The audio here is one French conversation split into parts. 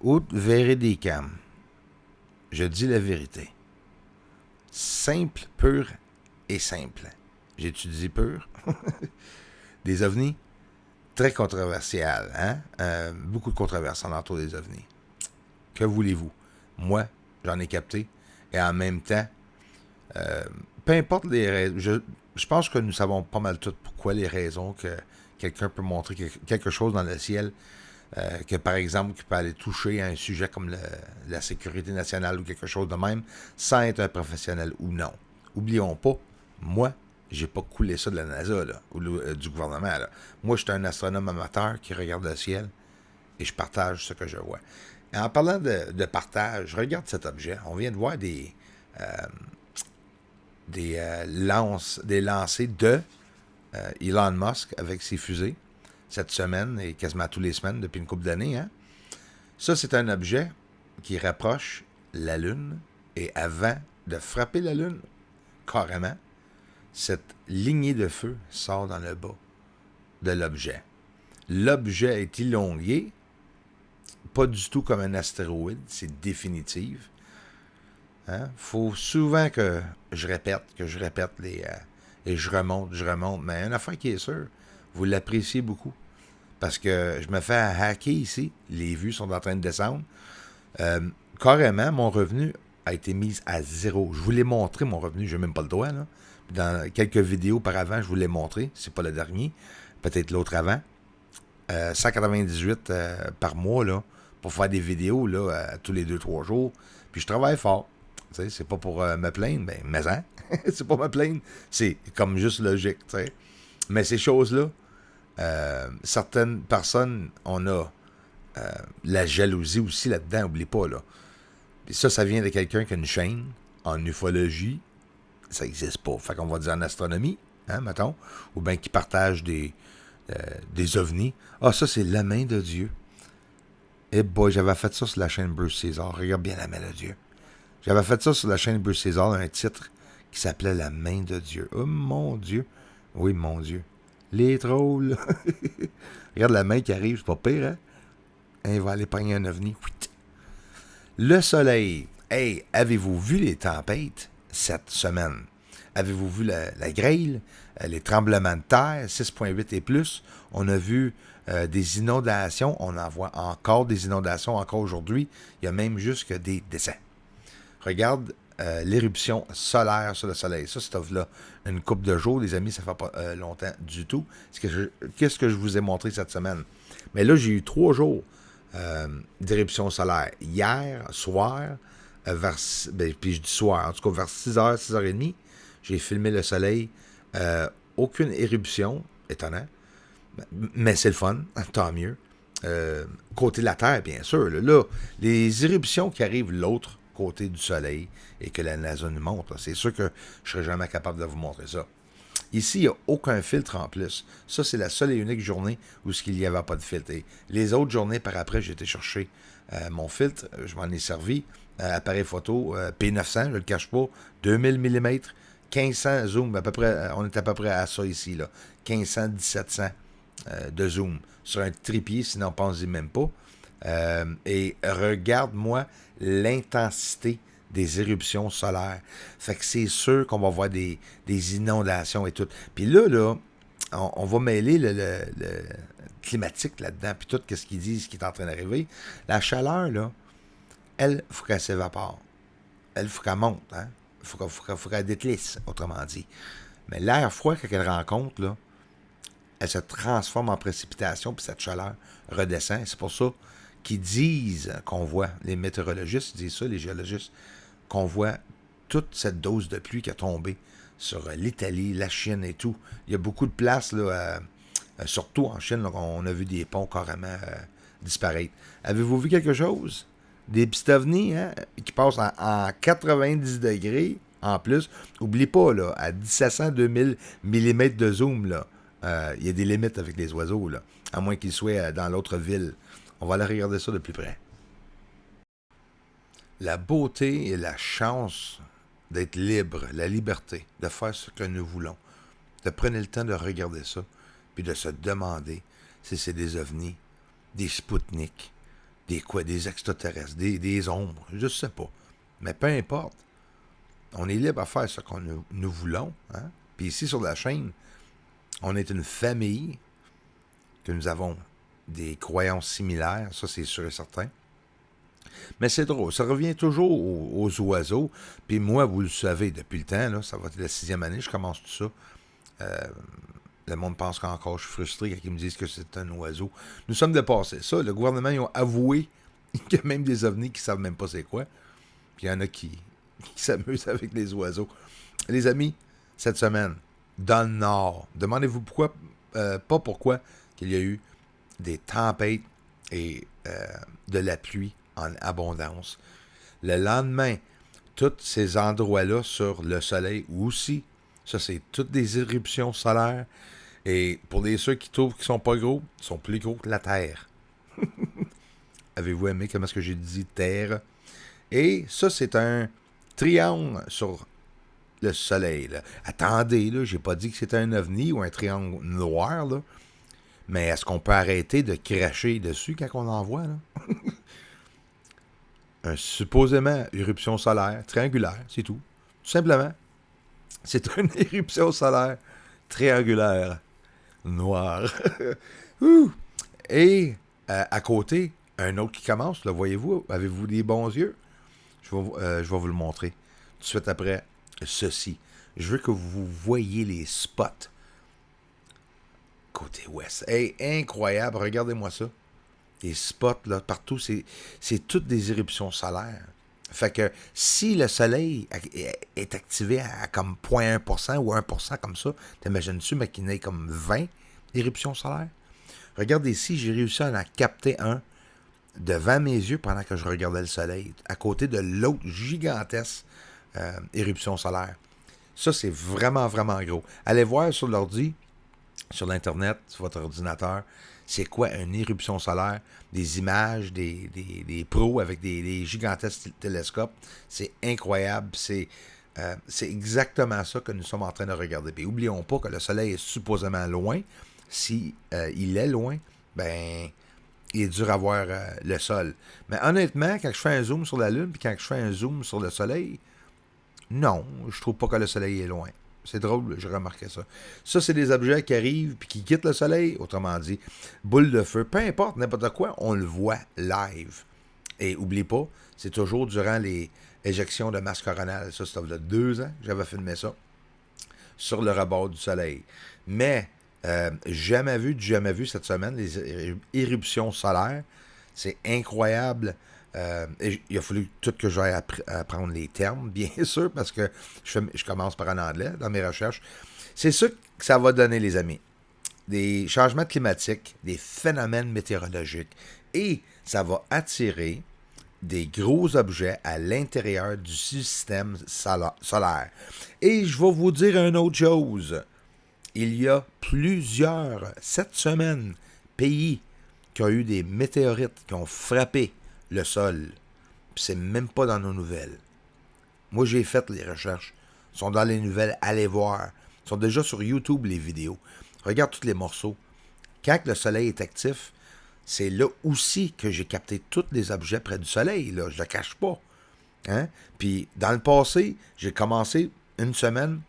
Où verrez des cams. Je dis la vérité. Simple, pur et simple. J'étudie pur. Des ovnis, très controversial, hein? Beaucoup de controverses en entour des ovnis. Que voulez-vous? Moi, j'en ai capté. Et en même temps, peu importe les raisons, je pense que nous savons pas mal toutes pourquoi les raisons que quelqu'un peut montrer quelque chose dans le ciel, que par exemple, qui peut aller toucher à un sujet comme la sécurité nationale ou quelque chose de même, sans être un professionnel ou non. Oublions pas, moi, j'ai pas coulé ça de la NASA, là, ou du gouvernement, là. Moi, je suis un astronome amateur qui regarde le ciel et je partage ce que je vois. Et en parlant de partage, regarde cet objet. On vient de voir des lancers de Elon Musk avec ses fusées cette semaine et quasiment tous les semaines depuis une couple d'années. Hein? Ça, c'est un objet qui rapproche la Lune et avant de frapper la Lune, carrément, cette lignée de feu sort dans le bas de l'objet. L'objet est élongué, pas du tout comme un astéroïde, c'est définitif. Hein? Faut souvent que je répète et je remonte. Mais une affaire qui est sûre, vous l'appréciez beaucoup. Parce que je me fais hacker ici. Les vues sont en train de descendre. Carrément, mon revenu a été mis à zéro. Je vous l'ai montré, mon revenu. Je n'ai même pas le droit. Là. Dans quelques vidéos par avant, je vous l'ai montré. C'est pas le dernier. Peut-être l'autre avant. 198 par mois là, pour faire des vidéos là, tous les 2-3 jours. Puis je travaille fort. T'sais, c'est pas pour me plaindre, mais hein? C'est pas me plaindre. C'est comme juste logique. T'sais. Mais ces choses-là, certaines personnes, on a la jalousie aussi là-dedans, oublie pas, là. Puis ça vient de quelqu'un qui a une chaîne en ufologie. Ça n'existe pas. Fait qu'on va dire en astronomie, hein, mettons. Ou bien qui partage des ovnis. Ah, ça, c'est la main de Dieu. Eh boy, j'avais fait ça sur la chaîne Bruce César. Regarde bien la main de Dieu. J'avais fait ça sur la chaîne Bruce César, un titre qui s'appelait La main de Dieu. Oh mon Dieu. Oui, mon Dieu. Les trolls. Regarde la main qui arrive, c'est pas pire, hein? Il va aller pogner un ovni. Le soleil. Hey, avez-vous vu les tempêtes cette semaine? Avez-vous vu la grêle, les tremblements de terre, 6,8 et plus? On a vu des inondations. On en voit encore des inondations encore aujourd'hui. Il y a même jusque des décès. Regarde l'éruption solaire sur le soleil. Ça, c'est là une couple de jours, les amis, ça fait pas longtemps du tout. Qu'est-ce que je vous ai montré cette semaine? Mais là, j'ai eu 3 jours d'éruption solaire. Hier, soir, puis je dis soir, en tout cas vers 6h, 6h30, j'ai filmé le soleil. Aucune éruption, étonnant. Mais c'est le fun, tant mieux. Côté de la Terre, bien sûr. Là, les éruptions qui arrivent l'autre côté du soleil et que la NASA nous montre, là, c'est sûr que je ne serai jamais capable de vous montrer ça. Ici, il n'y a aucun filtre en plus. Ça, c'est la seule et unique journée où il n'y avait pas de filtre. Et les autres journées par après, j'ai été chercher mon filtre. Je m'en ai servi. Appareil photo P900, je ne le cache pas. 2000 mm, 1500 zoom. À peu près, on est à peu près à ça ici. Là. 1500, 1700 de zoom. Sur un trépied, sinon, pensez même pas. Et regarde-moi l'intensité des éruptions solaires. Fait que c'est sûr qu'on va voir des inondations et tout. Puis là, on va mêler le climatique là-dedans, puis tout ce qu'ils disent, ce qui est en train d'arriver. La chaleur, là, elle, il faut qu'elle s'évapore. Elle, il faut qu'elle monte, hein. Il faut qu'elle détlisse, autrement dit. Mais l'air froid, quand elle rencontre, là, elle se transforme en précipitation, puis cette chaleur redescend. C'est pour ça qu'ils disent qu'on voit, les météorologistes disent ça, les géologistes, qu'on voit toute cette dose de pluie qui a tombé sur l'Italie, la Chine et tout. Il y a beaucoup de places, là, surtout en Chine, là, on a vu des ponts carrément disparaître. Avez-vous vu quelque chose? Des petits ovnis, hein, qui passent en 90 degrés en plus. N'oublie pas, là, à 1700-2000 mm de zoom, là, il y a des limites avec les oiseaux, là, à moins qu'ils soient dans l'autre ville. On va aller regarder ça de plus près. La beauté et la chance d'être libre, la liberté, de faire ce que nous voulons. De prenez le temps de regarder ça, puis de se demander si c'est des ovnis, des Spoutniks, des extraterrestres, des ombres, je sais pas. Mais peu importe. On est libre à faire ce qu'on nous voulons. Hein? Puis ici, sur la chaîne, on est une famille, que nous avons des croyances similaires, ça c'est sûr et certain. Mais c'est drôle, ça revient toujours aux oiseaux. Puis moi, vous le savez, depuis le temps, là, ça va être la 6e année, je commence tout ça. Le monde pense qu'encore je suis frustré quand ils me disent que c'est un oiseau. Nous sommes dépassés. Ça, le gouvernement, ils ont avoué qu'il y a même des ovnis qui ne savent même pas c'est quoi. Puis il y en a qui s'amusent avec les oiseaux. Les amis, cette semaine, dans le Nord, demandez-vous pourquoi, pas pourquoi, qu'il y a eu des tempêtes et de la pluie en abondance. Le lendemain, tous ces endroits-là sur le soleil aussi, ça c'est toutes des éruptions solaires. Et pour ceux qui trouvent qu'ils sont pas gros, ils sont plus gros que la Terre. Avez-vous aimé comment est-ce que j'ai dit Terre? Et ça, c'est un triangle sur le soleil. Là. Attendez, là, j'ai pas dit que c'était un ovni ou un triangle noir, là. Mais est-ce qu'on peut arrêter de cracher dessus quand on en voit, là? Un supposément éruption solaire triangulaire, c'est tout. Tout simplement. C'est une éruption solaire triangulaire noire. Et à côté, un autre qui commence, le voyez-vous? Avez-vous des bons yeux? Je vais vous le montrer. Tout de suite après ceci. Je veux que vous voyez les spots. Côté ouest. Hey, incroyable, regardez-moi ça. Les spots, là, partout, c'est toutes des éruptions solaires. Fait que si le soleil est activé à comme 0,1% ou 1% comme ça, t'imagines-tu, mais qu'il n'ait comme 20 éruptions solaires? Regarde ici, j'ai réussi à en capter un devant mes yeux pendant que je regardais le soleil, à côté de l'autre gigantesque éruption solaire. Ça, c'est vraiment, vraiment gros. Allez voir sur l'ordi, sur l'Internet, sur votre ordinateur, c'est quoi une éruption solaire, des images, des pros avec des gigantesques télescopes. C'est incroyable. C'est exactement ça que nous sommes en train de regarder. Puis oublions pas que le soleil est supposément loin. Si il est loin, ben il est dur à voir le sol. Mais honnêtement, quand je fais un zoom sur la Lune, puis quand je fais un zoom sur le soleil, non, je trouve pas que le soleil est loin. C'est drôle, j'ai remarqué ça. Ça, c'est des objets qui arrivent puis qui quittent le soleil, autrement dit, boule de feu, peu importe, n'importe quoi, on le voit live. Et oublie pas, c'est toujours durant les éjections de masse coronale. Ça, c'était il y a 2 ans que j'avais filmé ça, sur le rebord du soleil. Mais, jamais vu cette semaine, les éruptions solaires. C'est incroyable. Et il a fallu tout que j'aille apprendre les termes, bien sûr, parce que je commence par en anglais dans mes recherches. C'est ça que ça va donner, les amis. Des changements climatiques, des phénomènes météorologiques. Et ça va attirer des gros objets à l'intérieur du système solaire. Et je vais vous dire une autre chose. Il y a cette semaine, pays qui ont eu des météorites qui ont frappé le sol. Puis c'est même pas dans nos nouvelles. Moi, j'ai fait les recherches. Ils sont dans les nouvelles. Allez voir. Ils sont déjà sur YouTube, les vidéos. Regarde tous les morceaux. Quand le soleil est actif, c'est là aussi que j'ai capté tous les objets près du soleil. Là. Je le cache pas. Hein? Puis, dans le passé, j'ai commencé une semaine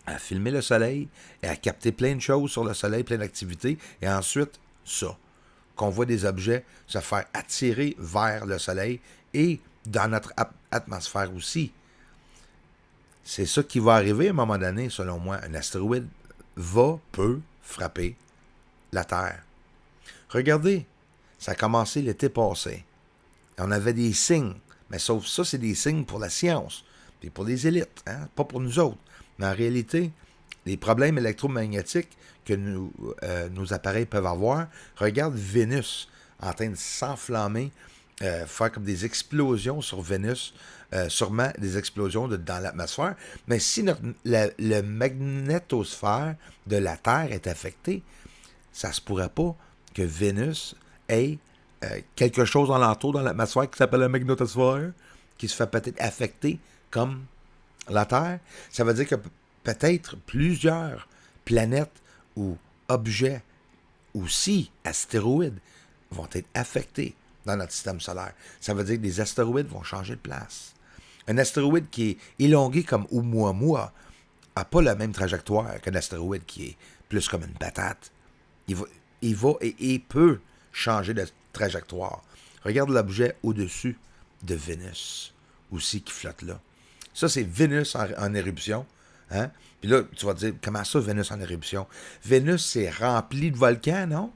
à filmer le soleil et à capter plein de choses sur le soleil, plein d'activités. Et ensuite, ça. Qu'on voit des objets se faire attirer vers le soleil et dans notre atmosphère aussi. C'est ça qui va arriver à un moment donné, selon moi. Un astéroïde peut frapper la Terre. Regardez, ça a commencé l'été passé. On avait des signes, mais sauf ça, c'est des signes pour la science, puis pour les élites, hein? Pas pour nous autres. Mais en réalité, les problèmes électromagnétiques que nos appareils peuvent avoir, regarde Vénus en train de s'enflammer, faire comme des explosions sur Vénus, sûrement des explosions dans l'atmosphère. Mais si le magnétosphère de la Terre est affecté, ça se pourrait pas que Vénus ait quelque chose alentour dans l'atmosphère qui s'appelle la magnétosphère, qui se fait peut-être affecter comme la Terre. Ça veut dire que peut-être plusieurs planètes ou objets, aussi astéroïdes, vont être affectés dans notre système solaire. Ça veut dire que des astéroïdes vont changer de place. Un astéroïde qui est élongué comme Oumuamua n'a pas la même trajectoire qu'un astéroïde qui est plus comme une patate. Il peut changer de trajectoire. Regarde l'objet au-dessus de Vénus, aussi, qui flotte là. Ça, c'est Vénus en éruption. Hein? Puis là, tu vas te dire, comment ça, Vénus en éruption? Vénus, c'est rempli de volcans, non?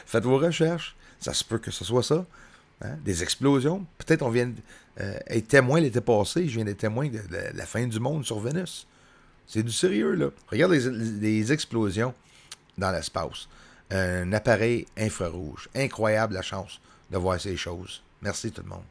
Faites vos recherches. Ça se peut que ce soit ça. Hein? Des explosions. Peut-être on vient être témoin l'été passé. Je viens d'être témoin de la fin du monde sur Vénus. C'est du sérieux, là. Regarde les explosions dans l'espace. Un appareil infrarouge. Incroyable la chance de voir ces choses. Merci tout le monde.